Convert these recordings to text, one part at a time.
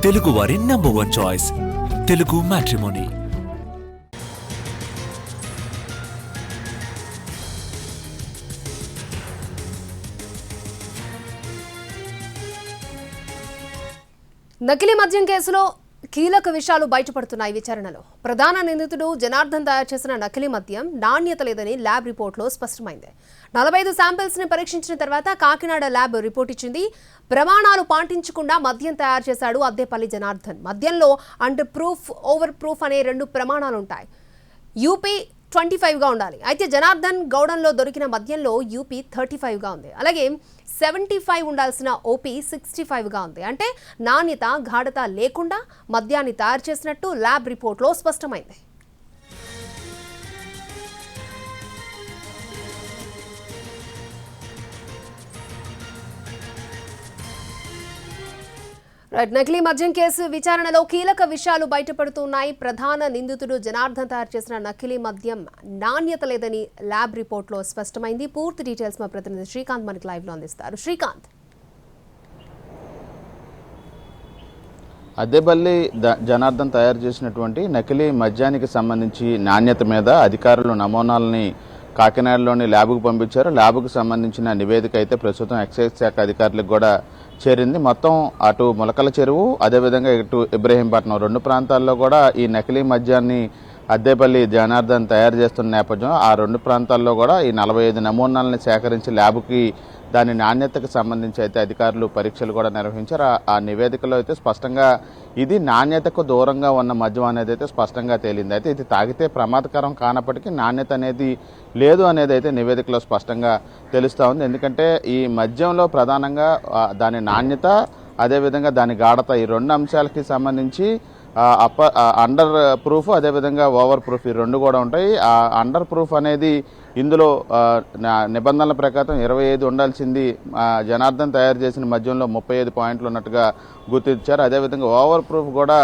తెలుగువారి number 1 choice Telugu matrimony. నకిలీ మద్యం కేసులో కీలక విషయాలు బయటపడుతున్నాయి. విచారణలో ప్రధాన నిందితుడు జనార్దన్ తయారు చేసిన నకిలీ మద్యం నాణ్యత లేదని ల్యాబ్ రిపోర్టులో స్పష్టమైంది. 45 శాంపిల్స్ ని పరీక్షించిన తర్వాత కాకినాడ ల్యాబ్ రిపోర్ట్ ఇచ్చింది. ప్రమాణాలు పాటించకుండా మద్యం తయారు చేశాడు అద్దేపల్లి జనార్దన్. మద్యంలో అండర్ ప్రూఫ్, ఓవర్ ప్రూఫ్ అనే 2 ప్రమాణాలు ఉంటాయి. యూపీ 25గా ఉండాలి. అయితే జనార్దన్ గౌడంలో దొరికిన మద్యంలో యూపీ 35గా ఉంది. అలాగే 75 ఉండాల్సిన ఓపీ 65గా ఉంది. అంటే నాణ్యత, గాఢత లేకుండా మద్యాన్ని తయారు చేసినట్టు ల్యాబ్ రిపోర్ట్లో స్పష్టమైంది. నకిలీ మద్యం కేసు విచారణలో కీలక విషయాలు బయటపడుతున్నాయి. ప్రధాన నిందితుడు జనార్దన్ తయారు చేసిన నకిలీ మద్యం నాణ్యత లేదని ల్యాబ్ రిపోర్ట్లో స్పష్టమైంది. పూర్తి డీటెయిల్స్ మా ప్రతినిధి శ్రీకాంత్ మనకి లైవ్ లో అందిస్తారు. శ్రీకాంత్, అద్దేపల్లి జనార్దన్ తయారు చేసినటువంటి నకిలీ మద్యానికి సంబంధించి నాణ్యత మీద అధికారులు నమూనాలని కాకినాడలోని ల్యాబ్కు పంపించారు. ల్యాబ్కు సంబంధించిన నివేదిక అయితే ప్రస్తుతం ఎక్సైజ్ శాఖ అధికారులకు కూడా చేరింది. మొత్తం అటు ములకల చెరువు, అదేవిధంగా ఇటు ఇబ్రహీంపట్నం 2 ప్రాంతాల్లో కూడా ఈ నకిలీ మద్యాన్ని అద్దేపల్లి జనార్దన్ తయారు చేస్తున్న నేపథ్యంలో ఆ 2 ప్రాంతాల్లో కూడా ఈ 45 నమూనాలని సేకరించి ల్యాబ్కి దాని నాణ్యతకు సంబంధించి అయితే అధికారులు పరీక్షలు కూడా నిర్వహించారు. ఆ నివేదికలో అయితే స్పష్టంగా ఇది నాణ్యతకు దూరంగా ఉన్న మద్యం అనేది అయితే స్పష్టంగా తేలింది. అయితే ఇది తాగితే ప్రమాదకరం కానప్పటికీ నాణ్యత అనేది లేదు అనేది అయితే నివేదికలో స్పష్టంగా తెలుస్తూ ఉంది. ఎందుకంటే ఈ మద్యంలో ప్రధానంగా దాని నాణ్యత, అదేవిధంగా దాని గాఢత, ఈ 2 అంశాలకి సంబంధించి అండర్ ప్రూఫ్, అదేవిధంగా ఓవర్ ప్రూఫ్, ఈ 2 కూడా ఉంటాయి. ఆ అండర్ ప్రూఫ్ అనేది ఇందులో నిబంధనల ప్రకారం 25 ఉండాల్సింది జనార్దన్ తయారు చేసిన మద్యంలో 35 పాయింట్లు ఉన్నట్టుగా గుర్తించారు. అదేవిధంగా ఓవర్ ప్రూఫ్ కూడా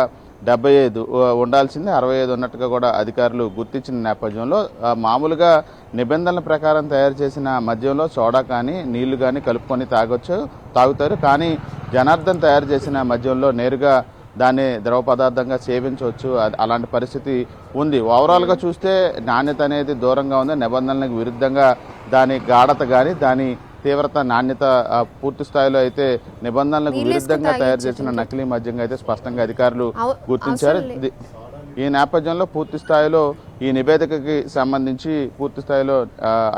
75 ఉండాల్సింది 65 ఉన్నట్టుగా కూడా అధికారులు గుర్తించిన నేపథ్యంలో మామూలుగా నిబంధనల ప్రకారం తయారు చేసిన మద్యంలో సోడా కానీ నీళ్లు కానీ కలుపుకొని తాగుతారు. కానీ జనార్దన్ తయారు చేసిన మద్యంలో నేరుగా దాన్ని ద్రవ పదార్థంగా సేవించవచ్చు. అలాంటి పరిస్థితి ఉంది. ఓవరాల్గా చూస్తే నాణ్యత అనేది దూరంగా ఉంది. నిబంధనలకు విరుద్ధంగా దాని గాఢత కానీ, దాని తీవ్రత, నాణ్యత పూర్తి స్థాయిలో అయితే నిబంధనలకు విరుద్ధంగా తయారు చేసిన నకిలీ మద్యంగా అయితే స్పష్టంగా అధికారులు గుర్తించారు. ఈ నేపథ్యంలో పూర్తి స్థాయిలో ఈ నివేదికకి సంబంధించి పూర్తి స్థాయిలో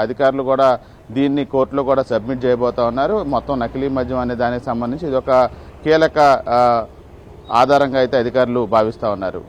అధికారులు కూడా దీన్ని కోర్టులో కూడా సబ్మిట్ చేయబోతా ఉన్నారు. మొత్తం నకిలీ మద్యం అనే దానికి సంబంధించి ఇది ఒక కీలక ఆధారంగా అయితే అధికారులు భావిస్తూ ఉన్నారు.